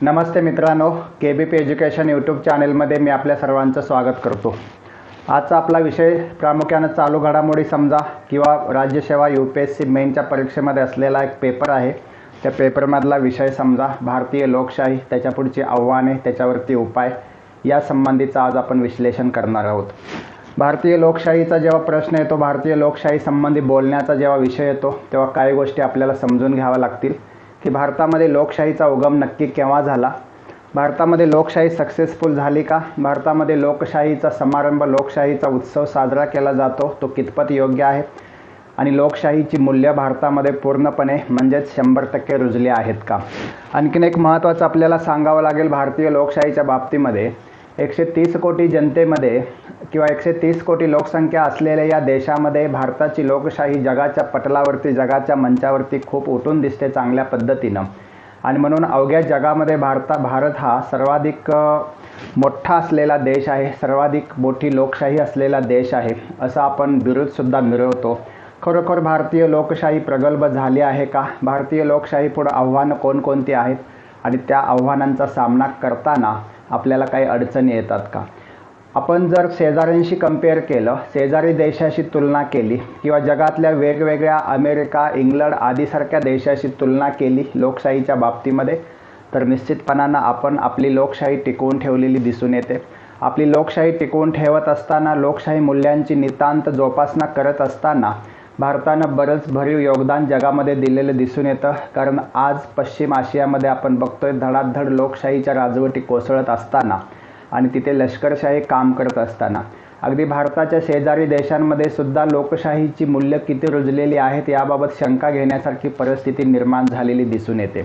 नमस्ते मित्रांनो, KBP education YouTube चॅनलमध्ये मी आपल्या सर्वांचं स्वागत करतो। आजचा आपला विषय प्रामुख्याने चालू घडामोडी समजा किंवा राज्यसेवा UPSC मेनच्या परीक्षेमध्ये असलेला एक पेपर आहे। त्या पेपरमधला विषय समजा भारतीय लोकशाही, त्याच्या पुढची आव्हाने, त्याच्यावरती उपाय या संबंधीचा आज आपण विश्लेषण करणार आहोत। भारतीय लोकशाहीचा जेव्हा प्रश्न येतो, भारतीय लोकशाही संबंधी बोलण्याचा जेव्हा विषय येतो, तेव्हा काही गोष्टी आपल्याला समजून घ्याव्या लागतील की भारतामध्ये लोकशाहीचा उगम नक्की केव्हा झाला, भारतामध्ये लोकशाही सक्सेसफुल झाली का, भारतामध्ये लोकशाहीचा समारंभ, लोकशाहीचा उत्सव साजरा केला जातो तो कितपत योग्य आहे आणि लोकशाहीची मूल्य भारतामध्ये पूर्णपणे म्हणजेच 100% रुजली आहेत का। आणखीन एक महत्त्वाचं आपल्याला सांगावं लागेल, भारतीय लोकशाहीच्या बाबतीमध्ये 130 कोटी जनतेमध्ये किंवा 130 कोटी लोकसंख्या असलेल्या या देशामध्ये भारताची लोकशाही जगाच्या पटलावरती, जगाच्या मंचावरती खूप उठून दिसते चांगल्या पद्धतीनं। आणि म्हणून अवघ्या जगामध्ये भारत हा सर्वाधिक मोठा असलेला देश आहे, सर्वाधिक मोठी लोकशाही असलेला देश आहे असं आपण बिरुदसुद्धा मिळवतो। खरोखर भारतीय लोकशाही प्रगल्भ झाली आहे का, भारतीय लोकशाही पुढे आव्हानं कोणकोणती आहेत आणि त्या आव्हानांचा सामना करताना आपल्याला काही अडचणी येतात का। आपण जर शेजाऱ्यांशी कंपेअर केलं, शेजारी देशाशी तुलना केली किंवा जगातल्या वेगवेगळ्या अमेरिका, इंग्लंड आदीसारख्या देशाशी तुलना केली लोकशाहीच्या बाबतीमध्ये, तर निश्चितपणानं आपण आपली लोकशाही टिकवून ठेवलेली दिसून येते। आपली लोकशाही टिकवून ठेवत असताना, लोकशाही मूल्यांची नितांत जोपासना करत असताना भारतानं बरंच भरीव योगदान जगामध्ये दिलेलं दिसून येतं। कारण आज पश्चिम आशियामध्ये आपण बघतोय धडाधड लोकशाहीच्या राजवटी कोसळत असताना आणि तिथे लष्करशाही काम करत असताना, अगदी भारताच्या शेजारी देशांमध्ये सुद्धा लोकशाहीची मूल्य किती रुजलेली आहेत याबाबत शंका घेण्यासारखी परिस्थिती निर्माण झालेली दिसून येते।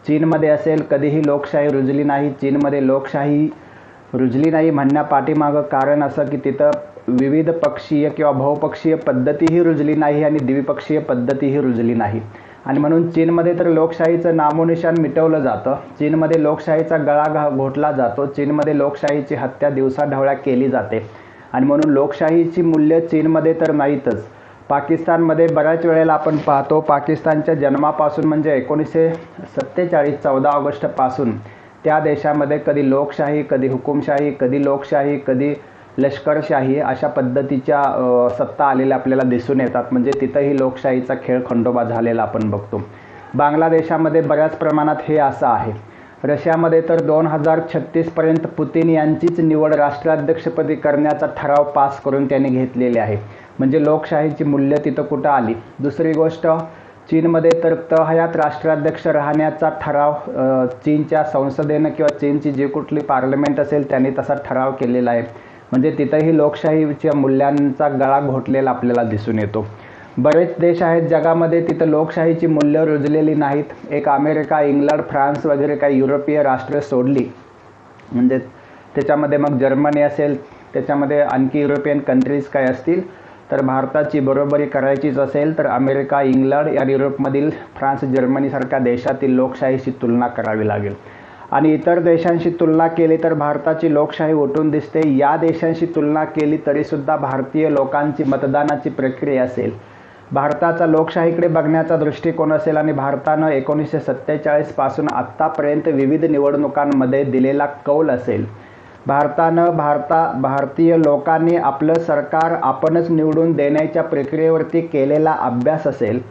चीनमध्ये असेल, कधीही लोकशाही रुजली नाही। चीनमध्ये लोकशाही रुजली नाही म्हणण्यापाठीमागं कारण असं की तिथं विविध पक्षीय किंवा बहुपक्षीय पद्धतीही रुजली नाही आणि द्विपक्षीय पद्धतीही रुजली नाही। आणि म्हणून चीनमध्ये तर लोकशाहीचं नामोनिशाण मिटवलं जातं, चीनमध्ये लोकशाहीचा गळा घोटला जातो, चीनमध्ये लोकशाहीची हत्या दिवसाढवळ्या केली जाते। आणि म्हणून लोकशाहीची मूल्य चीनमध्ये तर नाहीतच। पाकिस्तानमध्ये बऱ्याच वेळेला आपण पाहतो, पाकिस्तानच्या जन्मापासून म्हणजे 1947 14 ऑगस्टपासून त्या देशामध्ये कधी लोकशाही, कधी हुकुमशाही, कधी लोकशाही, कधी लष्करशाही अशा पद्धतीच्या सत्ता आलेल्या आपल्याला दिसून येतात। म्हणजे तिथंही लोकशाहीचा खेळ खंडोबा झालेला आपण बघतो। बांगलादेशामध्ये बऱ्याच प्रमाणात हे असं आहे। रशियामध्ये तर 2036 पर्यंत पुतिन यांचीच निवड राष्ट्राध्यक्षपदी करण्याचा ठराव पास करून त्यांनी घेतलेले आहे। म्हणजे लोकशाहीची मूल्य तिथं कुठं आली। दुसरी गोष्ट, चीनमध्ये तर तहयात राष्ट्राध्यक्ष राहण्याचा ठराव चीनच्या संसदेनं किंवा चीनची जी कुठली पार्लमेंट असेल त्यांनी तसा ठराव केलेला आहे। म्हणजे तिथंही लोकशाहीच्या मूल्यांचा गळा घोटलेला आपल्याला दिसून येतो। बरेच देश आहेत जगामध्ये तिथं लोकशाहीची मूल्य रुजलेली नाहीत। एक अमेरिका, इंग्लंड, फ्रान्स वगैरे काही युरोपीय राष्ट्र सोडली, म्हणजे त्याच्यामध्ये मग जर्मनी असेल, त्याच्यामध्ये आणखी युरोपियन कंट्रीज काय असतील, तर भारताची बरोबरी करायचीच असेल तर अमेरिका, इंग्लंड या युरोपमधील फ्रान्स, जर्मनीसारख्या देशातील लोकशाहीशी तुलना करावी लागेल। आणि इतर देशांशी तुलना केली तर भारताची लोकशाही उठून दिसते। या देशांशी तुलना केली तरीसुद्धा भारतीय लोकांची मतदानाची प्रक्रिया असेल, भारताचा लोकशाहीकडे बघण्याचा दृष्टिकोन असेल आणि भारतानं 1947 पासून आत्तापर्यंत विविध निवडणुकांमध्ये दिलेला कौल असेल, भारतीय लोकांनी आपलं सरकार आपणच निवडून देण्याच्या प्रक्रियेवरती केलेला अभ्यास असेल,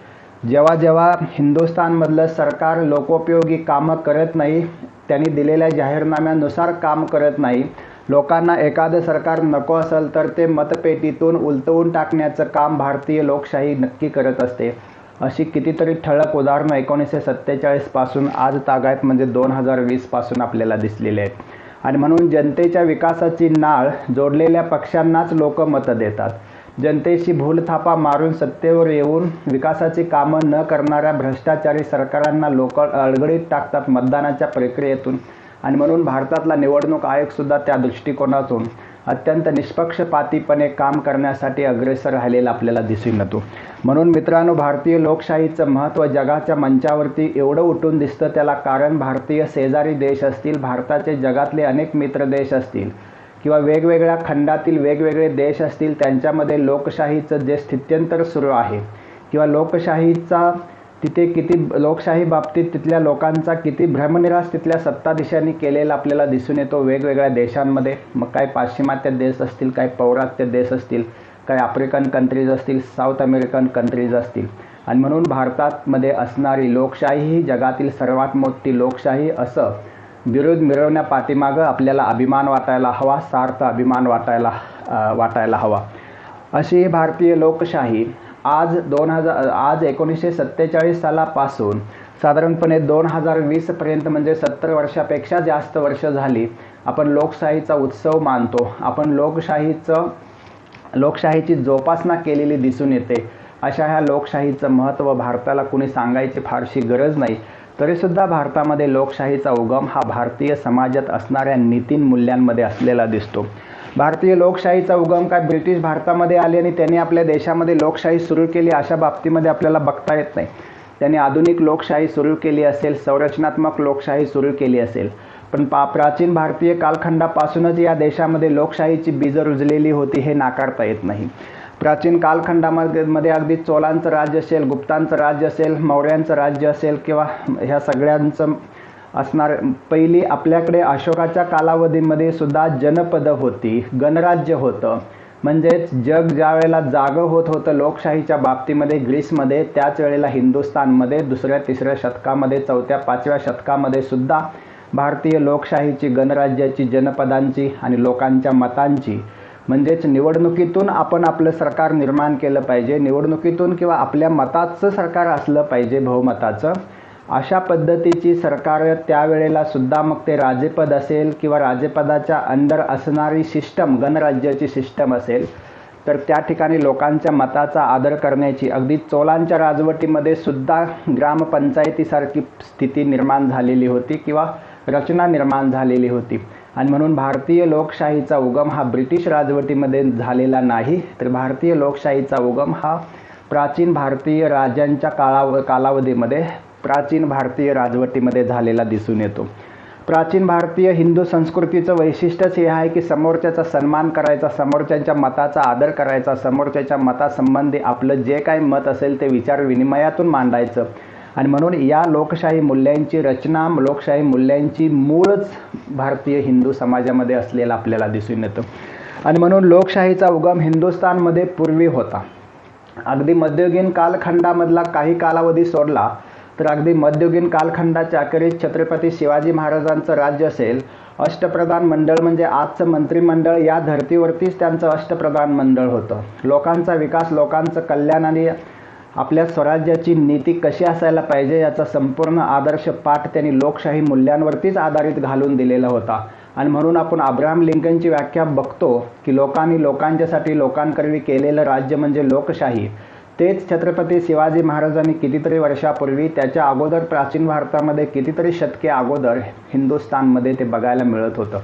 जेव्हा जेव्हा हिंदुस्थानमधलं सरकार लोकोपयोगी कामं करत नाही, त्यांनी दिलेल्या जाहीरनाम्यानुसार काम करत नाही, लोकांना एखादं सरकार नको असेल तर ते मतपेटीतून उलटवून टाकण्याचं काम भारतीय लोकशाही नक्की करत असते। अशी कितीतरी ठळक उदाहरणं 1947 पासून आज तागायत म्हणजे 2020 पासून आपल्याला दिसलेले आहेत। आणि म्हणून जनतेच्या विकासाची नाळ जोडलेल्या पक्षांनाच लोक मतं देतात। जनतेशी भूलथापा मारून सत्तेवर येऊन विकासाची कामं न करणाऱ्या भ्रष्टाचारी सरकारांना लोक अडगळीत टाकतात मतदानाच्या प्रक्रियेतून। आणि म्हणून भारतातला निवडणूक आयोगसुद्धा त्या दृष्टिकोनातून अत्यंत निष्पक्षपातीपणे काम करण्यासाठी अग्रेसर राहिलेला आपल्याला दिसून येतो। म्हणून मित्रांनो, भारतीय लोकशाहीचं महत्त्व जगाच्या मंचावरती एवढं उठून दिसतं, त्याला कारण भारतीय शेजारी देश असतील, भारताचे जगातले अनेक मित्र देश असतील किंवा वेगवेगळ्या खंडातील वेगवेगळे देश असतील, त्यांच्यामध्ये लोकशाहीचं जे स्थित्यंतर सुरू आहे किंवा लोकशाहीचा तिथे किती लोकशाही बाबतीत तिथल्या लोकांचा किती भ्रमनिरास तिथल्या सत्ताधीशांनी केलेला आपल्याला दिसून येतो वेगवेगळ्या देशांमध्ये. मग काय पाश्चिमात्य देश असतील, काय पौर्वात्य देश असतील, काय आफ्रिकन कंट्रीज असतील, साऊथ अमेरिकन कंट्रीज असतील. आणि म्हणून भारतामध्ये असणारी लोकशाही ही जगातील सर्वात मोठी लोकशाही असं विरोध मिळवण्या पाठीमागं आपल्याला अभिमान वाटायला हवा, सार्थ अभिमान वाटायला हवा. अशी भारतीय लोकशाही आज 1947 सालापासून साधारणपणे 2020पर्यंत म्हणजे 70 वर्षापेक्षा जास्त वर्ष झाली आपण लोकशाहीचा उत्सव मानतो. आपण लोकशाहीची जोपासना केलेली दिसून येते. अशा ह्या लोकशाहीचं महत्त्व भारताला कुणी सांगायची फारशी गरज नाही. तरीसुद्धा भारतामध्ये लोकशाहीचा उगम हा भारतीय समाजात असणाऱ्या नीतीन मूल्यांमध्ये असलेला दिसतो. भारतीय लोकशाहीचा उगम काय ब्रिटिश भारतामध्ये आले आणि त्यांनी आपल्या देशामध्ये लोकशाही सुरू केली अशा बाबतीमध्ये आपल्याला बघता येत नाही. त्यांनी आधुनिक लोकशाही सुरू केली असेल, संरचनात्मक लोकशाही सुरू केली असेल, पण प्राचीन भारतीय कालखंडापासूनच या देशामध्ये लोकशाहीची बीजं रुजलेली होती हे नाकारता येत नाही. प्राचीन कालखंडामध्ये अगदी चोलांचं राज्य असेल, गुप्तांचं राज्य असेल, मौर्यांचं राज्य असेल किंवा ह्या सगळ्यांचं असणार. पहिली आपल्याकडे अशोकाच्या कालावधीमध्ये सुद्धा जनपदं होती, गणराज्य होतं. म्हणजेच जग ज्या वेळेला जागं होत होतं लोकशाहीच्या बाबतीमध्ये ग्रीसमध्ये, त्याच वेळेला हिंदुस्थानमध्ये 2ऱ्या-3ऱ्या शतकामध्ये, 4थ्या-5व्या शतकामध्ये सुद्धा भारतीय लोकशाहीची, गणराज्याची, जनपदांची आणि लोकांच्या मतांची म्हणजेच निवडणुकीतून आपण आपलं सरकार निर्माण केलं पाहिजे, निवडणुकीतून किंवा आपल्या मताचं सरकार असलं पाहिजे, बहुमताचं. अशा पद्धतीची सरकार त्यावेळेला सुद्धा, मग ते राजेपद असेल किंवा राजेपदाच्या अंडर असणारी सिस्टम गणराज्याची सिस्टम असेल, तर त्या ठिकाणी लोकांच्या मताचा आदर करण्याची अगदी चोलांच्या राजवटीमध्ये सुद्धा ग्रामपंचायतीसारखी स्थिती निर्माण झालेली होती किंवा रचना निर्माण झालेली होती. आणि म्हणून भारतीय लोकशाहीचा उगम हा ब्रिटिश राजवटीमध्ये झालेला नाही, तर भारतीय लोकशाहीचा उगम हा प्राचीन भारतीय राजांच्या कालावधीमध्ये प्राचीन भारतीय राजवटीमध्ये झालेला दिसून येतो. प्राचीन भारतीय हिंदू संस्कृतीचं वैशिष्ट्यच हे आहे की समोरच्याचा सन्मान करायचा, समोरच्याच्या मताचा आदर करायचा, समोरच्याच्या मतासंबंधी आपलं जे काही मत असेल ते विचार विनिमयातून मांडायचं. आणि म्हणून या लोकशाही मूल्यांची रचना, लोकशाही मूल्यांची मूळच भारतीय हिंदू समाजामध्ये असलेला आपल्याला दिसून येतं. आणि म्हणून लोकशाहीचा उगम हिंदुस्थानमध्ये पूर्वी होता. अगदी मध्ययुगीन कालखंडामधला काही कालावधी सोडला तर अगदी मध्ययुगीन कालखंडाच्या अखेरीस छत्रपती शिवाजी महाराजांचं राज्य असेल, अष्टप्रधान मंडळ म्हणजे आजचं मंत्रिमंडळ या धर्तीवरतीच त्यांचं अष्टप्रधान मंडळ होतं. लोकांचा विकास, लोकांचं कल्याण आणि आपल्या स्वराज्याची नीती कशी असायला पाहिजे याचा संपूर्ण आदर्श पाठ त्यांनी लोकशाही मूल्यांवरतीच आधारित घालून दिलेला होता. आणि म्हणून आपण अब्राहम लिंकनची व्याख्या बघतो की लोकांनी लोकांच्यासाठी लोकांकरवी केलेलं राज्य म्हणजे लोकशाही. तेच छत्रपती शिवाजी महाराजांनी कितीतरी वर्षापूर्वी, त्याच्या अगोदर प्राचीन भारतामध्ये कितीतरी शतके अगोदर हिंदुस्थानमध्ये ते बघायला मिळत होतं.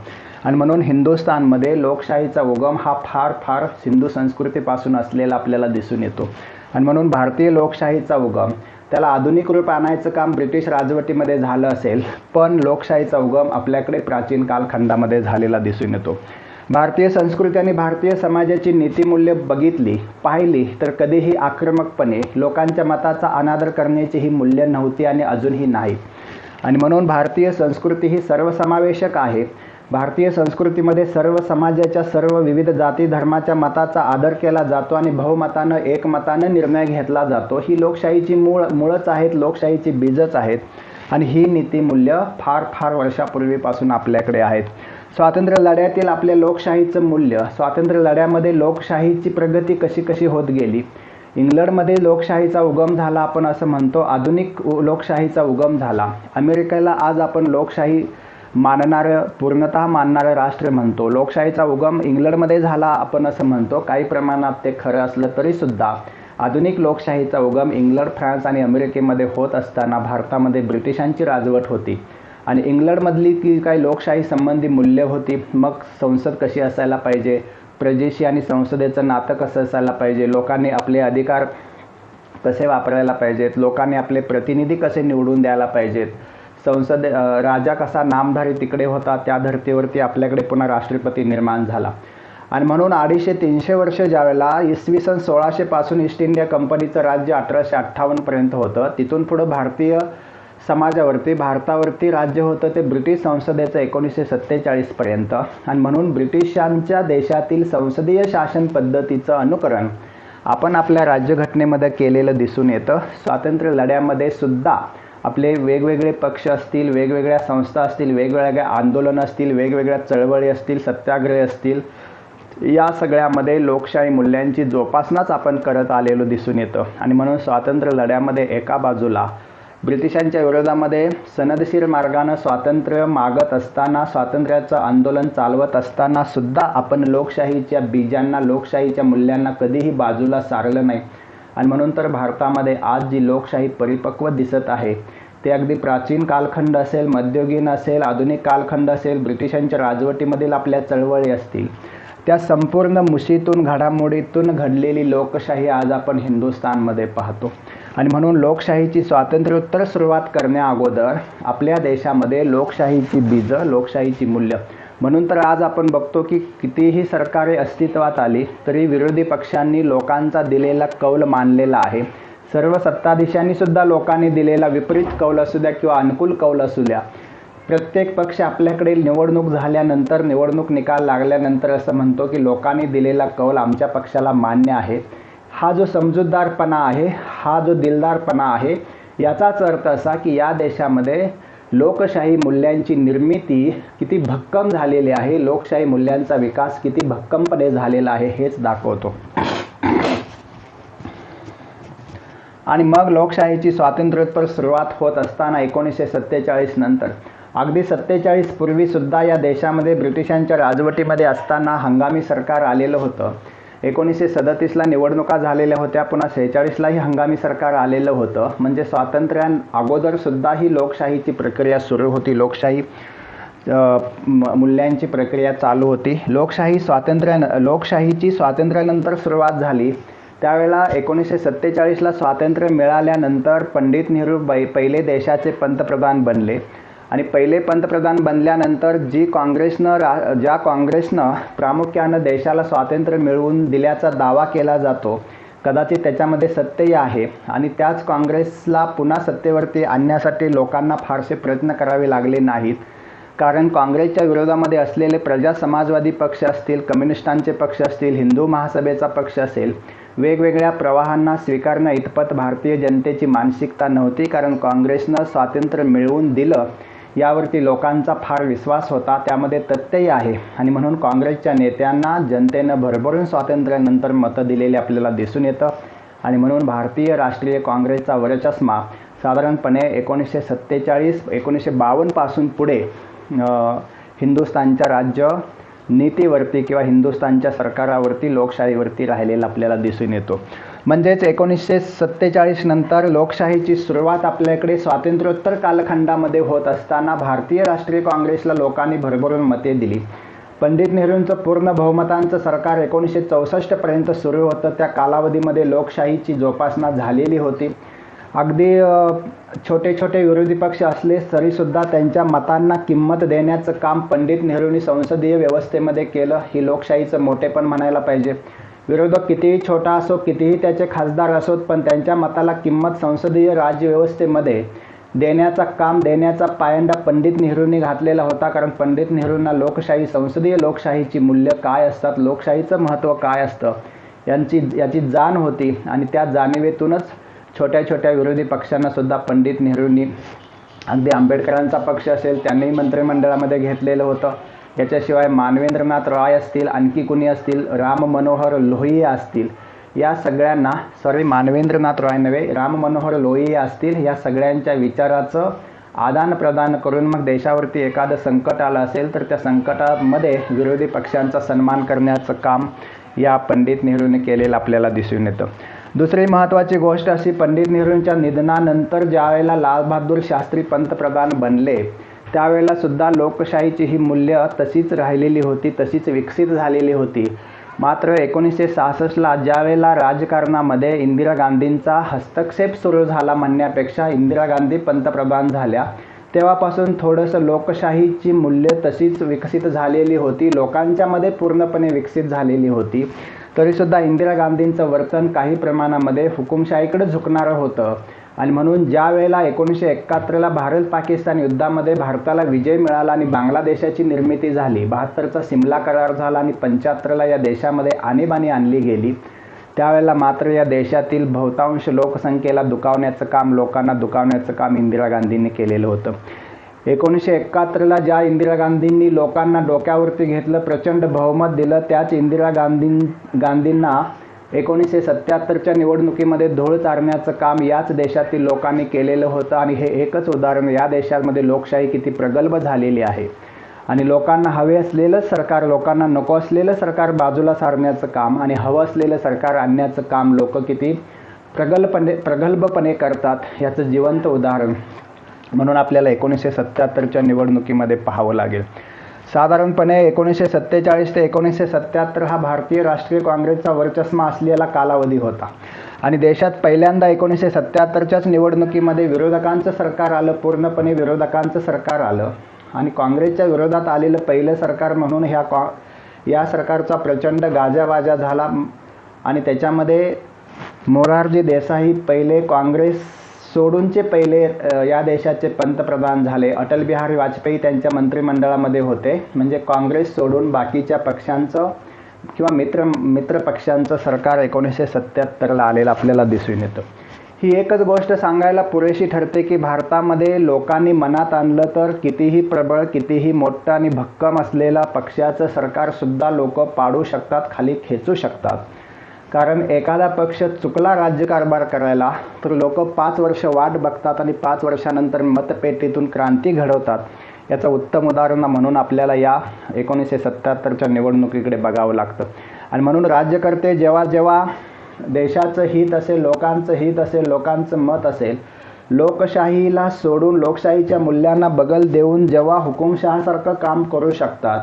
आणि म्हणून हिंदुस्थानमध्ये लोकशाहीचा उगम हा फार सिंधू संस्कृतीपासून असलेला आपल्याला दिसून येतो. आणि म्हणून भारतीय लोकशाहीचा उगम, त्याला आधुनिक रूप आणायचं काम ब्रिटिश राजवटीमध्ये झालं असेल, पण लोकशाहीचा उगम आपल्याकडे प्राचीन कालखंडामध्ये झालेला दिसून येतो. भारतीय संस्कृती आणि भारतीय समाजाची नीतिमूल्य पाहिली तर कधीही आक्रमकपणे लोकांच्या मताचा अनादर करण्याची ही मूल्य नव्हती आणि अजूनही नाही. आणि म्हणून भारतीय संस्कृती ही सर्वसमावेशक आहे. भारतीय संस्कृतीमध्ये सर्व समाजाच्या, सर्व विविध जाती धर्माच्या मताचा आदर केला जातो आणि बहुमतानं, एकमतानं निर्णय घेतला जातो. ही लोकशाहीची मूळच आहेत, लोकशाहीची बीजच आहेत. आणि ही नीतिमूल्य फार वर्षापूर्वीपासून आपल्याकडे आहेत. स्वातंत्र्य लढ्यातील आपल्या लोकशाहीचं मूल्य, स्वातंत्र्य लढ्यामध्ये लोकशाहीची प्रगती कशी होत गेली. इंग्लंडमध्ये लोकशाहीचा उगम झाला आपण असं म्हणतो, आधुनिक लोकशाहीचा उगम झाला. अमेरिकेला आज आपण लोकशाही पूर्णतः मानणारं राष्ट्र म्हणतो. लोकशाहीचा उगम इंग्लंडमध्ये झाला आपण असं म्हणतो. काही प्रमाणात ते खरं असलं तरीसुद्धा आधुनिक लोकशाहीचा उगम इंग्लंड, फ्रान्स आणि अमेरिकेमध्ये होत असताना भारतामध्ये ब्रिटिशांची राजवट होती. आणि इंग्लंडमधली की काही लोकशाही संबंधी मूल्य होती. मग संसद कशी असायला पाहिजे, प्रजेशी आणि संसदेचं नातं कसं असायला पाहिजे, लोकांनी आपले अधिकार कसे वापरायला पाहिजेत, लोकांनी आपले प्रतिनिधी कसे निवडून द्यायला पाहिजेत, राजा कसा नामधारी तिकडे होता, त्या धर्तीवरती आपल्याकडे पुन्हा राष्ट्रपती निर्माण झाला. आणि म्हणून 250-300 वर्ष ज्यावेळेला इसवी सन 1600 पासून ईस्ट इंडिया कंपनीचं राज्य 1858 पर्यंत होतं, तिथून पुढं भारतीय समाजावरती भारतावरती राज्य होतं ते ब्रिटिश संसदेचं 1947 पर्यंत. आणि म्हणून ब्रिटिशांच्या देशातील संसदीय शासन पद्धतीचं अनुकरण आपण आपल्या राज्यघटनेमध्ये केलेलं दिसून येतं. स्वातंत्र्य लढ्यामध्ये सुद्धा आपले वेगवेगळे पक्ष असतील, वेगवेगळ्या संस्था असतील, वेगवेगळ्या आंदोलनं असतील, वेगवेगळ्या चळवळी असतील, सत्याग्रह असतील, या सगळ्यामध्ये लोकशाही मूल्यांची जोपासनाच आपण करत आलेलो दिसून येतं. आणि म्हणून स्वातंत्र्य लढ्यामध्ये एका बाजूला ब्रिटिशांच्या विरोधामध्ये सनदशीर मार्गानं स्वातंत्र्य मागत असताना, स्वातंत्र्याचं आंदोलन चालवत असताना सुद्धा आपण लोकशाहीच्या बीजांना, लोकशाहीच्या मूल्यांना कधीही बाजूला सारलं नाही. आणि म्हणून तर भारतामध्ये आज जी लोकशाही परिपक्व दिसत आहे ते अगदी प्राचीन कालखंड असेल, मध्ययुगीन असेल, आधुनिक कालखंड असेल, ब्रिटिशांच्या राजवटीमधील आपल्या चळवळी असतील, त्या संपूर्ण मुशीतून, घडामोडीतून घडलेली लोकशाही आज आपण हिंदुस्थानमध्ये पाहतो. आणि म्हणून लोकशाहीची स्वातंत्र्योत्तर सुरुवात करण्याअगोदर आपल्या देशामध्ये लोकशाहीची बीजं, लोकशाहीची मूल्य, म्हणून तर आज आपण बघतो की कितीही सरकारे अस्तित्वात आली तरी विरोधी पक्षांनी लोकांचा दिलेला कौल मानलेला आहे. सर्व सत्ताधीशांनी सुद्धा लोकांनी दिलेला विपरीत कौल असू द्या किंवा अनुकूल कौल असू द्या, प्रत्येक पक्ष आपल्याकडे निवडणूक झाल्यानंतर, निवडणूक निकाल लागल्यानंतर असं म्हणतो की लोकांनी दिलेला कौल आमच्या पक्षाला मान्य आहे. हा जो समजूतदारपणा आहे, हा जो दिलदारपणा आहे, याचाच अर्थ असा की या देशामध्ये लोकशाही मूल्यांची निर्मिती किती भक्कम झालेली आहे, लोकशाही मूल्यांचा विकास किती भक्कमपणे झालेला आहे हेच दाखवतो. आणि मग लोकशाहीची स्वातंत्र्योत्तर सुरुवात होत असताना 1947 नंतर, अगदी 47 पूर्वीसुद्धा या देशामध्ये ब्रिटिशांच्या राजवटीमध्ये असताना हंगामी सरकार आलेलं होतं. 1937ला निवडणुका झालेल्या होत्या, पुन्हा 46लाही हंगामी सरकार आलेलं होतं. म्हणजे स्वातंत्र्या अगोदरसुद्धा ही लोकशाहीची प्रक्रिया सुरू होती, लोकशाही मूल्यांची प्रक्रिया चालू होती. लोकशाहीची स्वातंत्र्यानंतर सुरुवात झाली त्यावेळेला 1947ला स्वातंत्र्य मिळाल्यानंतर पंडित नेहरू पहिले देशाचे पंतप्रधान बनले. आणि पहिले पंतप्रधान बनल्यानंतर ज्या काँग्रेसनं प्रामुख्यानं देशाला स्वातंत्र्य मिळवून दिल्याचा दावा केला जातो, कदाचित त्याच्यामध्ये सत्यही आहे. आणि त्याच काँग्रेसला पुन्हा सत्तेवरती आणण्यासाठी लोकांना फारसे प्रयत्न करावे लागले नाहीत, कारण काँग्रेसच्या विरोधामध्ये असलेले प्रजा समाजवादी पक्ष असतील, कम्युनिस्टांचे पक्ष असतील, हिंदू महासभेचा पक्ष असेल, वेगवेगळ्या प्रवाहांना स्वीकारणं इतपत भारतीय जनतेची मानसिकता नव्हती, कारण काँग्रेसनं स्वातंत्र्य मिळवून दिलं यावरती लोकांचा फार विश्वास होता, त्यामध्ये तथ्यही आहे. आणि म्हणून काँग्रेसच्या नेत्यांना जनतेनं भरभरून स्वातंत्र्यानंतर मतं दिलेले आपल्याला दिसून येतं. आणि म्हणून भारतीय राष्ट्रीय काँग्रेसचा वरचष्मा साधारणपणे 1947-1952 पासून पुढे हिंदुस्थानच्या राज्य नीतीवरती किंवा हिंदुस्थानच्या सरकारावरती, लोकशाहीवरती राहिलेला आपल्याला दिसून येतो. म्हणजेच 1947 नंतर लोकशाहीची सुरुवात आपल्याकडे स्वातंत्र्योत्तर कालखंडामध्ये होत असताना भारतीय राष्ट्रीय काँग्रेसला लोकांनी भरभरून मते दिली. पंडित नेहरूंचं पूर्ण बहुमतांचं सरकार 1964 पर्यंत सुरू होतं. त्या कालावधीमध्ये लोकशाहीची जोपासना झालेली होती. अगदी छोटे छोटे विरोधी पक्ष असले तरीसुद्धा त्यांच्या मतांना किंमत देण्याचं काम पंडित नेहरूंनी संसदीय व्यवस्थेमध्ये केलं. ही लोकशाहीचं मोठेपण म्हणायला पाहिजे. विरोधक कितीही छोटा असो, कितीही त्याचे खासदार असोत, पण त्यांच्या मताला किंमत संसदीय राज्यव्यवस्थेमध्ये देण्याचा पायंडा पंडित नेहरूंनी घातलेला होता. कारण पंडित नेहरूंना लोकशाही, संसदीय लोकशाहीची मूल्य काय असतात, लोकशाहीचं महत्त्व काय असतं याची जाण होती. आणि त्या जाणीवेतूनच छोट्या छोट्या विरोधी पक्षांना सुद्धा पंडित नेहरूंनी, अगदी आंबेडकरांचा पक्ष असेल त्यांनीही मंत्रिमंडळामध्ये घेतलेलं होतं. याच्याशिवाय मानवेंद्रनाथ रॉय असतील, आणखी कुणी असतील, राम मनोहर लोहिया असतील, या सगळ्यांना, मानवेंद्रनाथ रॉय नव्हे, राम मनोहर लोहिया असतील, या सगळ्यांच्या विचाराचं आदान प्रदान करून मग देशावरती एखादं संकट आलं असेल तर त्या संकटामध्ये विरोधी पक्षांचा सन्मान करण्याचं काम या पंडित नेहरूंनी केलेलं आपल्याला दिसून येतं. दुसरी महत्त्वाची गोष्ट अशी, पंडित नेहरूंच्या निधनानंतर ज्यावेळेला लालबहादूर शास्त्री पंतप्रधान बनले त्यावेळेला सुद्धा लोकशाहीची ही मूल्य तशीच राहिलेली होती, तशीच विकसित झालेली होती. मात्र 1966ला ज्यावेळेला राजकारणामध्ये इंदिरा गांधींचा हस्तक्षेप सुरू झाला म्हणण्यापेक्षा इंदिरा गांधी पंतप्रधान झाल्या, तेव्हापासून थोडंसं लोकशाहीची मूल्य तशीच विकसित झालेली होती, लोकांच्यामध्ये पूर्णपणे विकसित झालेली होती. तरीसुद्धा इंदिरा गांधींचं वर्तन काही प्रमाणामध्ये हुकुमशाहीकडे झुकणारं होतं. आणि म्हणून ज्या वेळेला 1971ला भारत पाकिस्तान युद्धामध्ये भारताला विजय मिळाला आणि बांगलादेशाची निर्मिती झाली, 72चा सिमला करार झाला आणि 75ला या देशामध्ये आणीबाणी आणली गेली, त्यावेळेला मात्र या देशातील बहुतांश लोकसंख्येला दुखावण्याचं काम, लोकांना दुखावण्याचं काम इंदिरा गांधींनी केलेलं होतं. 1971ला ज्या इंदिरा गांधींनी लोकांना डोक्यावरती घेतलं, प्रचंड बहुमत दिलं, त्याच इंदिरा गांधींना 1977च्या निवडणुकीमध्ये धूळ चारण्याचं काम याच देशातील लोकांनी केलेलं होतं. आणि हे एकच उदाहरण, या देशामध्ये लोकशाही किती प्रगल्भ झालेली आहे आणि लोकांना हवे असलेलं सरकार, लोकांना नको असलेलं सरकार बाजूला सारण्याचं काम आणि हवं असलेलं सरकार आणण्याचं काम लोक किती प्रगल्भपणे करतात याचं जिवंत उदाहरण म्हणून आपल्याला 1977च्या निवडणुकीमध्ये पाहावं लागेल. साधारणपणे 1947 ते 1977 हा भारतीय राष्ट्रीय काँग्रेसचा वर्चस्व असलेला कालावधी होता आणि देशात पहिल्यांदा 1977च्याच निवडणुकीमध्ये विरोधकांचं सरकार आलं, पूर्णपणे विरोधकांचं सरकार आलं आणि काँग्रेसच्या विरोधात आलेलं पहिलं सरकार म्हणून या सरकारचा प्रचंड गाजावाजा झाला आणि त्याच्यामध्ये मोरारजी देसाई पहिले काँग्रेस सोडूनचे पहिले या देशाचे पंतप्रधान झाले. अटल बिहारी वाजपेयी त्यांच्या मंत्रिमंडळामध्ये होते. म्हणजे काँग्रेस सोडून बाकीच्या पक्षांचं किंवा मित्र पक्षांचं सरकार 1977ला आलेलं आपल्याला दिसून येतं. ही एकच गोष्ट सांगायला पुरेशी ठरते की भारतामध्ये लोकांनी मनात आणलं तर कितीही प्रबळ, कितीही मोठं आणि भक्कम असलेला पक्षाचं सरकारसुद्धा लोक पाडू शकतात, खाली खेचू शकतात. कारण एखादा पक्ष चुकला राज्यकारभार करायला तर लोक 5 वर्ष वाट बघतात आणि 5 वर्षानंतर मतपेटीतून क्रांती घडवतात. याचं उत्तम उदाहरण म्हणून आपल्याला या 1977च्या निवडणुकीकडे बघावं लागतं. आणि म्हणून राज्यकर्ते जेव्हा देशाचं हित असेल, लोकांचं हित असेल, लोकांचं मत असेल, लोकशाहीला सोडून लोकशाहीच्या मूल्यांना बगल देऊन जेव्हा हुकुमशहासारखं काम करू शकतात,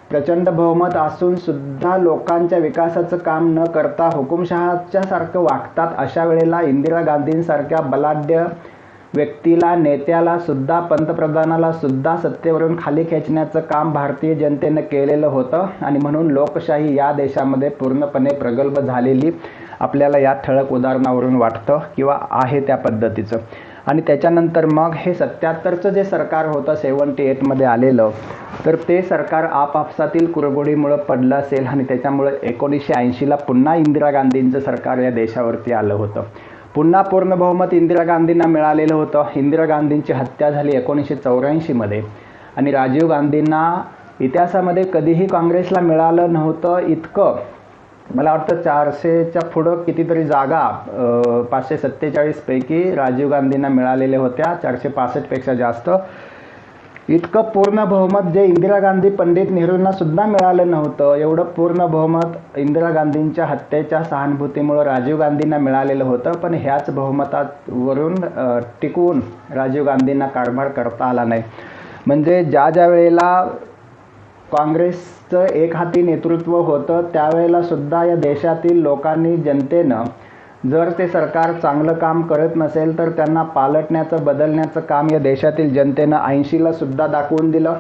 प्रचंड बहुमत असून सुद्धा लोकांच्या विकासाचं काम न करता हुकुमशहाच्या सारखं वागतात, अशा वेळेला इंदिरा गांधींसारख्या बलाढ्य व्यक्तीला, नेत्याला सुद्धा, पंतप्रधानाला सुद्धा सत्तेवरून खाली खेचण्याचं काम भारतीय जनतेनं केलेलं होतं. आणि म्हणून लोकशाही या देशामध्ये पूर्णपणे प्रगल्भ झालेली आपल्याला या ठळक उदाहरणावरून वाटतं किंवा आहे त्या पद्धतीचं. आणि त्याच्यानंतर मग हे 77चं जे सरकार होतं 78मध्ये आलेलं, तर ते सरकार आपापसातील कुरघोडीमुळं पडलं असेल आणि त्याच्यामुळं 1980ला पुन्हा इंदिरा गांधींचं सरकार या देशावरती आलं होतं. पुन्हा पूर्ण बहुमत इंदिरा गांधींना मिळालेलं होतं. इंदिरा गांधींची हत्या झाली 1984मध्ये आणि राजीव गांधींना इतिहासामध्ये कधीही काँग्रेसला मिळालं नव्हतं इतकं, मला वाटतं 400च्या पुढं कितीतरी जागा 547 पैकी राजीव गांधींना मिळालेल्या होत्या, 465पेक्षा जास्त. इतकं पूर्ण बहुमत जे इंदिरा गांधी, पंडित नेहरूंना सुद्धा मिळालं नव्हतं, एवढं पूर्ण बहुमत इंदिरा गांधींच्या हत्येच्या सहानुभूतीमुळं राजीव गांधींना मिळालेलं होतं. पण ह्याच बहुमतावरून टिकून राजीव गांधींना कारभार करता आला नाही. म्हणजे ज्या वेळेला काँग्रेसचं एक हाती नेतृत्व होतं त्यावेळेला सुद्धा या देशातील लोकांनी, जनतेनं जर ते सरकार चांगलं काम करत नसेल तर त्यांना पालटण्याचं, बदलण्याचं काम या देशातील जनतेनं 80ला सुद्धा दाखवून दिलं,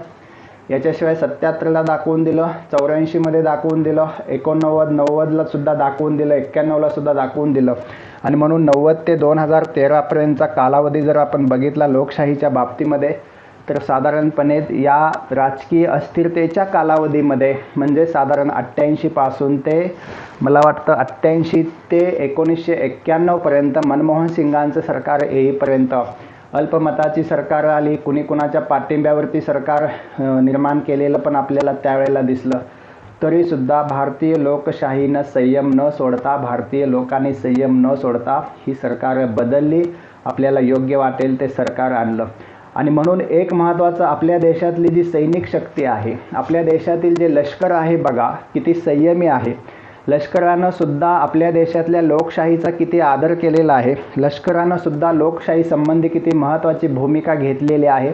याच्याशिवाय 77ला दाखवून दिलं, 84मध्ये दाखवून दिलं, 89, 90ला सुद्धा दाखवून दिलं, 91ला सुद्धा दाखवून दिलं. आणि म्हणून 90 ते 2013पर्यंतचा कालावधी जर आपण बघितला लोकशाहीच्या बाबतीमध्ये, तर साधारणपणे या राजकीय अस्थिरतेच्या कालावधीमध्ये म्हणजे साधारण 88 पासून ते मला वाटतं 88 ते 1991पर्यंत मनमोहन सिंगांचं सरकार येईपर्यंत अल्पमताची सरकार आली. कुणाच्या पाठिंब्यावरती सरकार निर्माण केलेलं पण आपल्याला त्यावेळेला दिसलं. तरीसुद्धा भारतीय लोकशाहीनं संयम न सोडता, भारतीय लोकांनी संयम न सोडता ही सरकार बदलली. आपल्याला योग्य वाटेल ते सरकार आणलं. आणि म्हणून एक महत्त्वाचं, आपल्या देशातली जी सैनिक शक्ती आहे, आपल्या देशातील जे लष्कर आहे बघा किती संयमी आहे. लष्करानं सुद्धा आपल्या देशातल्या लोकशाहीचा किती आदर केलेला आहे. लष्करानं सुद्धा लोकशाही संबंधी किती महत्त्वाची भूमिका घेतलेली आहे.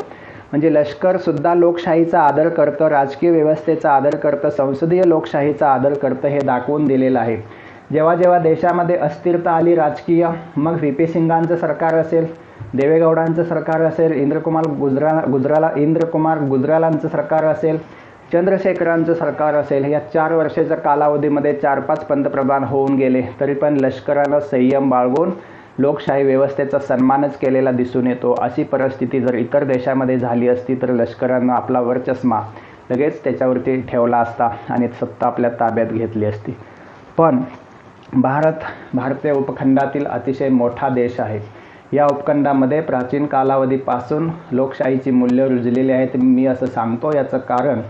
म्हणजे लष्करसुद्धा लोकशाहीचा आदर करतं, राजकीय व्यवस्थेचा आदर करतं, संसदीय लोकशाहीचा आदर करतं, हे दाखवून दिलेलं आहे. जेव्हा देशामध्ये अस्थिरता आली राजकीय, मग VP सिंगांचं सरकार असेल देवेगौडांचं सरकार असेल, इंद्रकुमार गुजरालांचं सरकार असेल, चंद्रशेखरांचं सरकार असेल, या 4 वर्षाच्या कालावधीमध्ये 4-5 पंतप्रधान होऊन गेले, तरी पण लष्करानं संयम बाळगून लोकशाही व्यवस्थेचा सन्मानच केलेला दिसून येतो. अशी परिस्थिती जर इतर देशामध्ये झाली असती तर लष्करानं आपला वरचष्मा लगेच त्याच्यावरती ठेवला असता आणि सत्ता आपल्या ताब्यात घेतली असती. पण भारतीय उपखंडातील अतिशय मोठा देश आहे. या उपखंडामध्ये प्राचीन कालावधीपासून लोकशाहीची मूल्य रुजलेली आहेत. मी असं सांगतो याचं कारण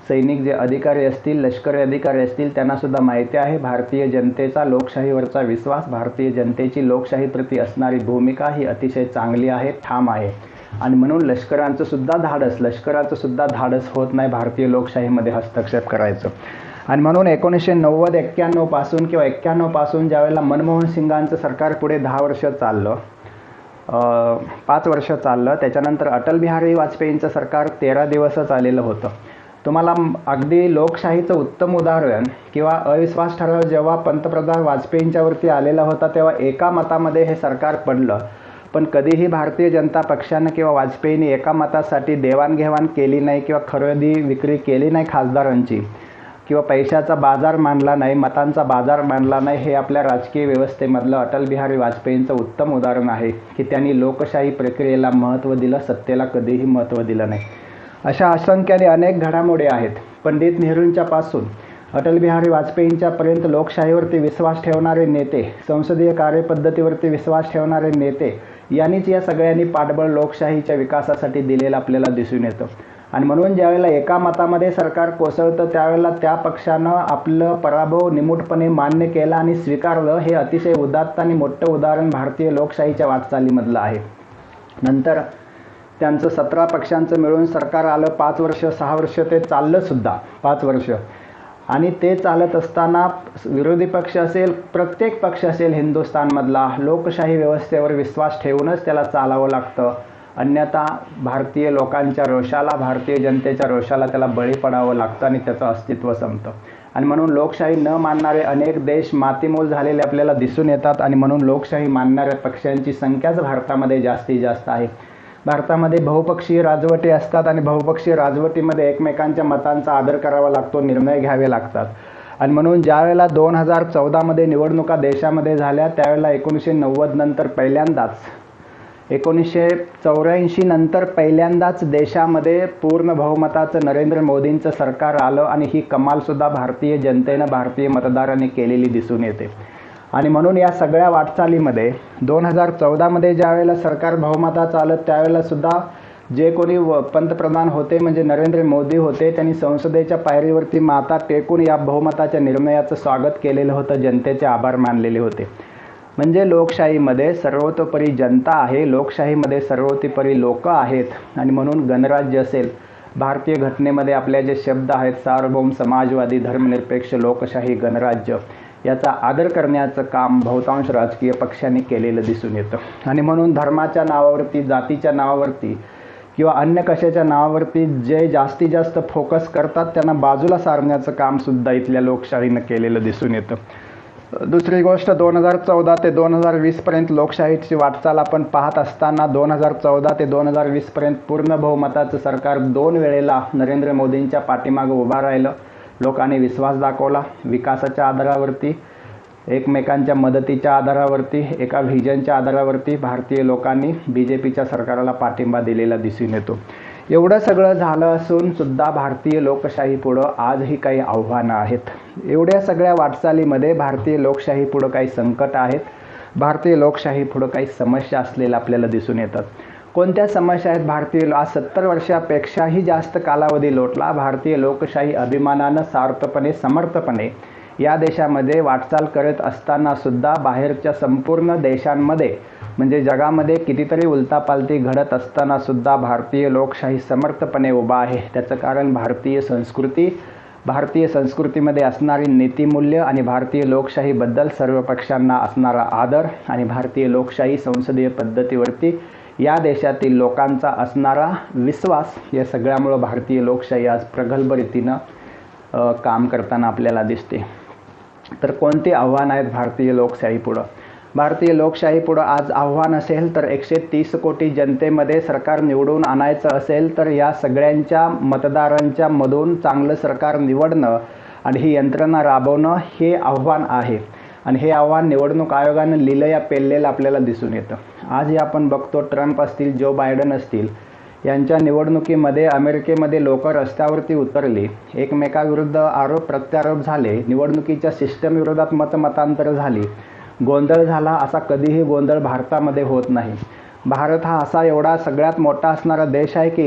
सैनिक जे अधिकारी असतील, लष्करी अधिकारी असतील, त्यांनासुद्धा माहिती आहे भारतीय जनतेचा लोकशाहीवरचा विश्वास, भारतीय जनतेची लोकशाहीप्रती असणारी भूमिका ही अतिशय चांगली आहे, ठाम आहे. आणि म्हणून लष्कराचं सुद्धा धाडस होत नाही भारतीय लोकशाहीमध्ये हस्तक्षेप करायचं. आणि म्हणून 1990-91 पासून किंवा 91 पासून ज्यावेळेला मनमोहन सिंगांचं सरकार पुढे 10 वर्ष चाललं, 5 वर्ष चाललं, त्याच्यानंतर अटल बिहारी वाजपेयींचं सरकार 13 दिवसच आलेलं होतं. तुम्हाला अगदी लोकशाहीचं उत्तम उदाहरण किंवा अविश्वास ठराव जेव्हा पंतप्रधान वाजपेयींच्यावरती आलेला होता तेव्हा एका मतामध्ये हे सरकार पडलं. पण कधीही भारतीय जनता पक्षानं किंवा वाजपेयींनी एका मतासाठी देवाणघेवाण केली नाही किंवा खरेदी विक्री केली नाही खासदारांची, किंवा पैशाचा बाजार मांडला नाही, मतांचा बाजार मांडला नाही. हे आपल्या राजकीय व्यवस्थेमधलं अटल बिहारी वाजपेयींचं उत्तम उदाहरण आहे की त्यांनी लोकशाही प्रक्रियेला महत्त्व दिलं, सत्तेला कधीही महत्त्व दिलं नाही. अशा असंख्याने अनेक घडामोडी आहेत. पंडित नेहरूंच्या पासून अटल बिहारी वाजपेयींच्यापर्यंत लोकशाहीवरती विश्वास ठेवणारे नेते, संसदीय कार्यपद्धतीवरती विश्वास ठेवणारे नेते यांनीच या सगळ्यांनी पाठबळ लोकशाहीच्या विकासासाठी दिलेलं आपल्याला दिसून येतं. आणि म्हणून ज्यावेळेला एका मतामध्ये सरकार कोसळतं त्यावेळेला त्या पक्षानं आपलं पराभव निमूटपणे मान्य केला आणि स्वीकारलं. हे अतिशय उदात्त आणि मोठं उदाहरण भारतीय लोकशाहीच्या वाटचालीमधलं आहे. नंतर त्यांचं 17 पक्षांचं मिळून सरकार आलं. 5 वर्ष 6 वर्ष ते चाललंसुद्धा, 5 वर्ष. आणि ते चालत असताना विरोधी पक्ष असेल, प्रत्येक पक्ष असेल हिंदुस्थानमधला, लोकशाही व्यवस्थेवर विश्वास ठेवूनच त्याला चालावं लागतं. अन्यथा भारतीय लोकांच्या रोषाला, भारतीय जनतेच्या रोषाला त्याला बळी पडावं लागतं आणि त्याचं अस्तित्व संपतं. आणि म्हणून लोकशाही न मानणारे अनेक देश मातीमोल झालेले आपल्याला दिसून येतात. आणि म्हणून लोकशाही मानणाऱ्या पक्षांची संख्याच भारतामध्ये जास्तीत जास्त आहे. भारतामध्ये बहुपक्षीय राजवटी असतात आणि बहुपक्षीय राजवटीमध्ये एकमेकांच्या मतांचा आदर करावा लागतो, निर्णय घ्यावे लागतात. आणि म्हणून ज्यावेळेला 2014मध्ये निवडणुका देशामध्ये झाल्या त्यावेळेला 1990 नंतर पहिल्यांदाच, 1984 नंतर पहिल्यांदाच देशामध्ये पूर्ण बहुमताचं नरेंद्र मोदींचं सरकार आलं. आणि ही कमालसुद्धा भारतीय जनतेनं, भारतीय मतदारांनी केलेली दिसून येते. आणि म्हणून या सगळ्या वाटचालीमध्ये 2014मध्ये ज्यावेळेला सरकार बहुमताचं आलं त्यावेळेलासुद्धा जे कोणी पंतप्रधान होते म्हणजे नरेंद्र मोदी होते, त्यांनी संसदेच्या पायरीवरती माथा टेकून या बहुमताच्या निर्णयाचं स्वागत केलेलं होतं, जनतेचे आभार मानलेले होते. म्हणजे लोकशाहीमध्ये सर्वतोपरी जनता आहे, लोकशाहीमध्ये सर्वतोपरी लोक आहेत. आणि म्हणून गणराज्य असेल, भारतीय घटनेमध्ये आपल्या जे शब्द आहेत सार्वभौम, समाजवादी, धर्मनिरपेक्ष, लोकशाही, गणराज्य, याचा आदर करण्याचं काम बहुतांश राजकीय पक्षांनी केलेलं दिसून येतं. आणि म्हणून धर्माच्या नावावरती, जातीच्या नावावरती किंवा अन्य कशाच्या नावावरती जे जास्तीत जास्त फोकस करतात त्यांना बाजूला सारण्याचं कामसुद्धा इथल्या लोकशाहीनं केलेलं दिसून येतं. दुसरी गोष्ट, 2014 ते 2020पर्यंत लोकशाहीची वाटचाल आपण पाहत असताना 2014 ते 2020पर्यंत पूर्ण बहुमताचं सरकार 2 वेळेला नरेंद्र मोदींच्या पाठीमागं उभा राहिलं. लोकांनी विश्वास दाखवला, विकासाच्या आधारावरती, एकमेकांच्या मदतीच्या आधारावरती, एका व्हिजनच्या आधारावरती भारतीय लोकांनी BJPच्या सरकारला पाठिंबा दिलेला दिसून येतो. एवढं सगळं झालं असून सुद्धा भारतीय लोकशाहीपुढं आजही काही आव्हानं आहेत. एवढ्या सगळ्या वाटचालीमध्ये भारतीय लोकशाहीपुढं काही संकट आहेत, भारतीय लोकशाहीपुढं काही समस्या असलेल्या आपल्याला दिसून येतात. कोणत्या समस्या आहेत? आज 70 वर्षापेक्षाही जास्त कालावधी लोटला. भारतीय लोकशाही अभिमानानं, सार्थपणे, समर्थपणे या देशामध्ये वाटचाल करत असतानासुद्धा बाहेरच्या संपूर्ण देशांमध्ये म्हणजे जगामध्ये कितीतरी उलतापालती घडत असतानासुद्धा भारतीय लोकशाही समर्थपणे उभा आहे. त्याचं कारण भारतीय संस्कृतीमध्ये असणारी नीतिमूल्य आणि भारतीय लोकशाहीबद्दल सर्व पक्षांना असणारा आदर आणि भारतीय लोकशाही संसदीय पद्धतीवरती या देशातील लोकांचा असणारा विश्वास, या सगळ्यामुळं भारतीय लोकशाही आज प्रगल्भ रीतीनं काम करताना आपल्याला दिसते. तर कोणती आव्हानं आहेत भारतीय लोकशाहीपुढं? भारतीय लोकशाहीपुढं आज आव्हान असेल तर 130 कोटी जनतेमध्ये सरकार निवडून आणायचं असेल तर या सगळ्यांच्या मतदारांच्या मधून चांगलं सरकार निवडणं आणि ही यंत्रणा राबवणं हे आव्हान आहे. आणि हे आव्हान निवडणूक आयोगानं लिहिलं या पेललेलं आपल्याला दिसून येतं. आजही आपण बघतो ट्रम्प असतील, जो बायडन असतील, यांच्या निवडणुकीमध्ये अमेरिकेमध्ये लोक रस्त्यावरती उतरली, एकमेकाविरुद्ध आरोप प्रत्यारोप झाले, निवडणुकीच्या सिस्टम विरोधात मतमतांतर झाली, गोंधळ झाला. असा कधीही गोंधळ भारतामध्ये होत नाही. भारत हा असा एवढा सगळ्यात मोठा असणारा देश आहे की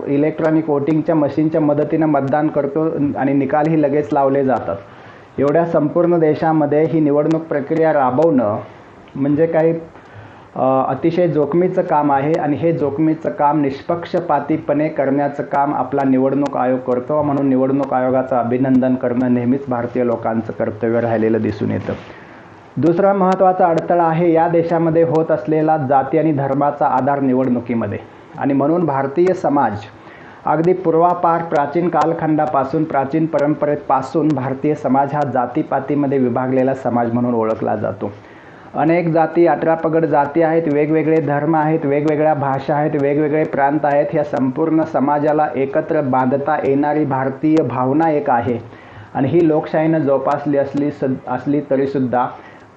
इलेक्ट्रॉनिक वोटिंगच्या मशीनच्या मदतीनं मतदान करतो आणि निकालही लगेच लावले जातात. एवढ्या संपूर्ण देशामध्ये ही निवडणूक प्रक्रिया राबवणं म्हणजे काही अतिशय जोखमीचं काम आहे आणि हे जोखमीचं काम निष्पक्षपातीपणे करण्याचं काम आपला निवडणूक आयोग करतो. म्हणून निवडणूक आयोगाचं अभिनंदन करणं नेहमीच भारतीय लोकांचं कर्तव्य राहिलेलं दिसून येतं. दुसरा महत्त्वाचा अडथळा आहे या देशामध्ये होत असलेला जाती आणि धर्माचा आधार निवडणुकीमध्ये. आणि म्हणून भारतीय समाज अगदी पूर्वापार प्राचीन कालखंडापासून, प्राचीन परंपरेपासून भारतीय समाज हा जातीपातीमध्ये विभागलेला समाज म्हणून ओळखला जातो. अनेक जाती, 18 पगड जाती आहेत, वेगवेगळे धर्म आहेत, वेगवेगळ्या भाषा आहेत, वेगवेगळे प्रांत आहेत. ह्या संपूर्ण समाजाला एकत्र बांधता येणारी भारतीय भावना एक आहे. आणि ही लोकशाहीनं जोपासली असली तरीसुद्धा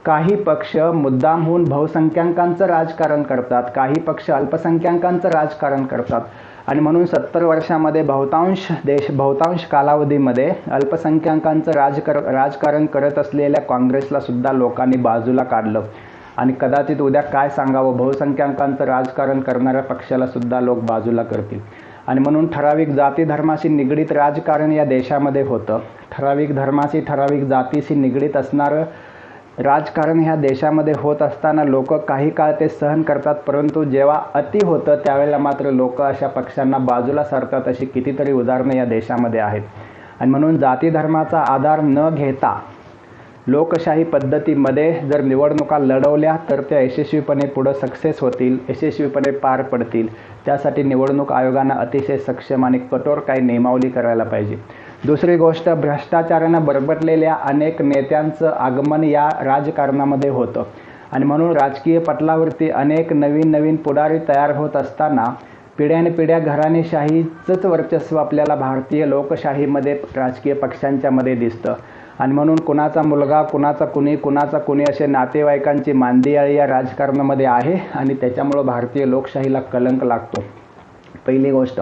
काही पक्ष मुद्दामहून बहुसंख्याकांचं राजकारण करतात, काही पक्ष अल्पसंख्याकांचं राजकारण करतात. आणि म्हणून 70 वर्षामध्ये बहुतांश कालावधीमध्ये अल्पसंख्याकांचं राजकारण करत असलेल्या काँग्रेसला सुद्धा लोकांनी बाजूला काढलं. आणि कदाचित उद्या काय सांगावं, बहुसंख्याकांचं राजकारण करणाऱ्या पक्षाला सुद्धा लोक बाजूला करतील. आणि म्हणून ठराविक जाती धर्माशी निगडीत राजकारण या देशामध्ये होतं. ठराविक धर्माशी, ठराविक जातीशी निगडीत असणारं राजकारण ह्या देशामध्ये होत असताना लोक काही काळ ते सहन करतात, परंतु जेव्हा अति होतं त्यावेळेला मात्र लोक अशा पक्षांना बाजूला सरतात. अशी कितीतरी उदाहरणं या देशामध्ये आहेत. आणि म्हणून जाती धर्माचा आधार न घेता लोकशाही पद्धतीमध्ये जर निवडणुका लढवल्या तर त्या यशस्वीपणे पुढं सक्सेस होतील, यशस्वीपणे पार पडतील. त्यासाठी निवडणूक आयोगानं अतिशय सक्षम आणि कठोर काही नियमावली करायला पाहिजे. दुसरी गोष्ट, भ्रष्टाचारानं बरबटलेल्या अनेक नेत्यांचं आगमन या राजकारणामध्ये होतं. आणि म्हणून राजकीय पटलावरती अनेक नवीन पुढारी तयार होत असताना पिढ्यानपिढ्या घराणेशाहीचंच वर्चस्व आपल्याला भारतीय लोकशाहीमध्ये राजकीय पक्षांच्यामध्ये दिसतं. आणि म्हणून कुणाचा मुलगा, कुणाचा कुणी असे नातेवाईकांची मांदियाळी या राजकारणामध्ये आहे आणि त्याच्यामुळं भारतीय लोकशाहीला कलंक लागतो. पहिली गोष्ट,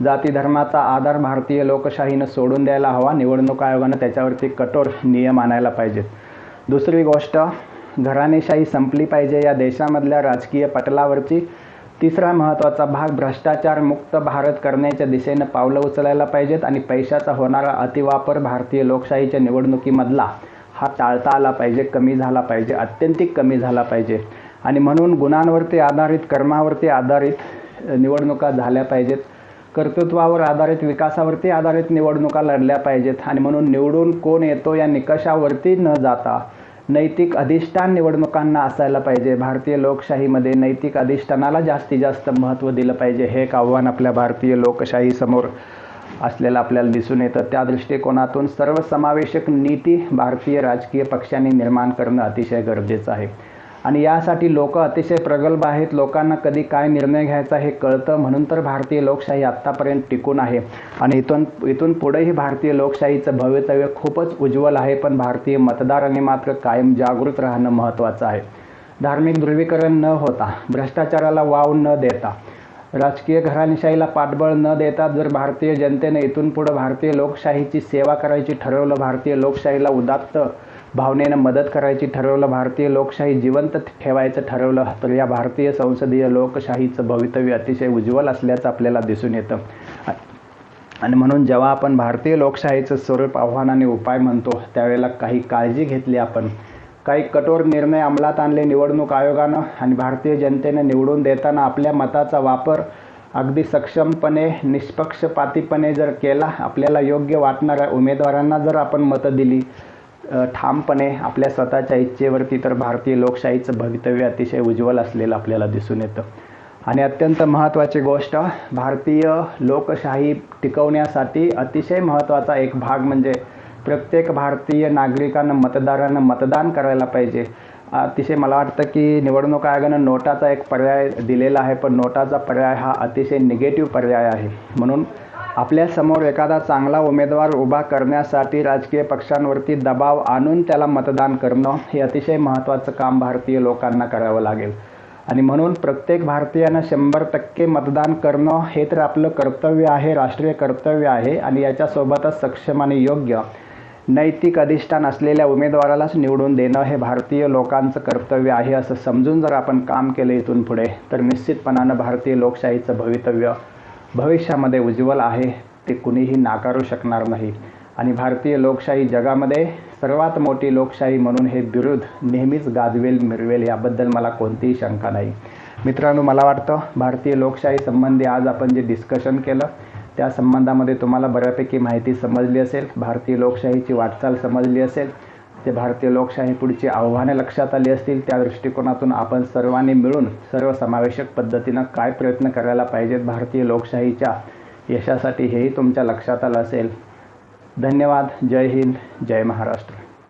जाती धर्माचा आधार भारतीय लोकशाहीनं सोडून द्यायला हवा. निवडणूक आयोगानं त्याच्यावरती कठोर नियम आणायला पाहिजेत. दुसरी गोष्ट, घराणेशाही संपली पाहिजे या देशामधल्या राजकीय पटलावरची. तिसरा महत्त्वाचा भाग, भ्रष्टाचार मुक्त भारत करण्याच्या दिशेनं पावलं उचलायला पाहिजेत आणि पैशाचा होणारा अतिवापर भारतीय लोकशाहीच्या निवडणुकीमधला हा टाळता आला पाहिजे, कमी झाला पाहिजे, अत्यंतिक कमी झाला पाहिजे. आणि म्हणून गुणांवरती आधारित, कर्मावरती आधारित निवडणुका झाल्या पाहिजेत. कर्तृत्वावर आधारित, विकासावरती आधारित निवडणुका लढल्या पाहिजेत. आणि म्हणून निवडून कोण येतो या निकषावरती न जाता नैतिक अधिष्ठान निवडणुकांना असायला पाहिजे. भारतीय लोकशाहीमध्ये नैतिक अधिष्ठानाला जास्तीत जास्त महत्त्व दिलं पाहिजे. हे एक आव्हान आपल्या भारतीय लोकशाहीसमोर असलेलं आपल्याला दिसून येतं. त्या दृष्टिकोनातून सर्वसमावेशक नीती भारतीय राजकीय पक्षांनी निर्माण करणं अतिशय गरजेचं आहे. आणि यासाठी लोक अतिशय प्रगल्भ आहेत. लोकांना कधी काय निर्णय घ्यायचा हे कळतं. म्हणून तर भारतीय लोकशाही आत्तापर्यंत टिकून आहे. आणि इथून पुढेही भारतीय लोकशाहीचं भवितव्य खूपच उज्ज्वल आहे. पण भारतीय मतदारांनी मात्र कायम जागृत राहणं महत्त्वाचं आहे. धार्मिक ध्रुवीकरण न होता, भ्रष्टाचाराला वाव न देता, राजकीय घराणेशाहीला पाठबळ न देता जर भारतीय जनतेने इथून पुढं भारतीय लोकशाहीची सेवा करायची ठरवलं, भारतीय लोकशाहीला उदात्त भावनेनं मदत करायची ठरवलं, भारतीय लोकशाही जिवंत ठेवायचं ठरवलं, तर या भारतीय संसदीय लोकशाहीचं भवितव्य अतिशय उज्ज्वल असल्याचं आपल्याला दिसून येतं. आणि म्हणून जेव्हा आपण भारतीय लोकशाहीचं स्वरूप, आव्हानाने उपाय म्हणतो त्यावेळेला काही काळजी घेतली, आपण काही कठोर निर्णय अंमलात आणले निवडणूक आयोगानं आणि भारतीय जनतेने निवडून देताना आपल्या मताचा वापर अगदी सक्षमपणे, निष्पक्षपातीपणे जर केला, आपल्याला योग्य वाटणाऱ्या उमेदवारांना जर आपण मतं दिली ठामपणे आपल्या स्वतःच्या इच्छेवरती, तर भारतीय लोकशाहीचं भवितव्य अतिशय उज्ज्वल असलेलं आपल्याला दिसून येतं. आणि अत्यंत महत्त्वाची गोष्ट, भारतीय लोकशाही टिकवण्यासाठी अतिशय महत्त्वाचा एक भाग म्हणजे प्रत्येक भारतीय नागरिकानं, मतदारानं मतदान करायला पाहिजे. अतिशय मला वाटतं की निवडणूक आयोगानं नोटाचा एक पर्याय दिलेला आहे, पण नोटाचा पर्याय हा अतिशय निगेटिव्ह पर्याय आहे. म्हणून आपल्यासमोर एखादा चांगला उमेदवार उभा करण्यासाठी राजकीय पक्षांवरती दबाव आणून त्याला मतदान करणं हे अतिशय महत्त्वाचं काम भारतीय लोकांना करावं लागेल. आणि म्हणून प्रत्येक भारतीयानं 100% मतदान करणं हे तर आपलं कर्तव्य आहे, राष्ट्रीय कर्तव्य आहे. आणि याच्यासोबतच सक्षम आणि योग्य नैतिक अधिष्ठान असलेल्या उमेदवारालाच निवडून देणं हे भारतीय लोकांचं कर्तव्य आहे असं समजून जर आपण काम केलं इथून पुढे, तर निश्चितपणानं भारतीय लोकशाहीचं भवितव्य भविष्यामध्ये उज्ज्वल आहे, ते कुणीही नाकारू शकणार नाही. आणि भारतीय लोकशाही जगामध्ये सर्वात मोठी लोकशाही म्हणून हे बिरुद नेहमीच गाजवेल मिरवेल, याबद्दल मला कोणतीही शंका नाही. मित्रांनो, मला वाटतं भारतीय लोकशाही संबंधी आज आपण जे डिस्कशन केलं त्या संबंधामध्ये तुम्हाला बऱ्यापैकी माहिती समजली असेल, भारतीय लोकशाहीची वाटचाल समजली असेल, ते भारतीय लोकशाही पुढची आव्हाने लक्षात आली असतील. त्या दृष्टिकोनातून आपण सर्वांनी मिळून सर्वसमावेशक पद्धतीनं काय प्रयत्न करायला पाहिजेत भारतीय लोकशाहीच्या यशासाठी हेही तुमच्या लक्षात आलं असेल. धन्यवाद. जय हिंद, जय महाराष्ट्र.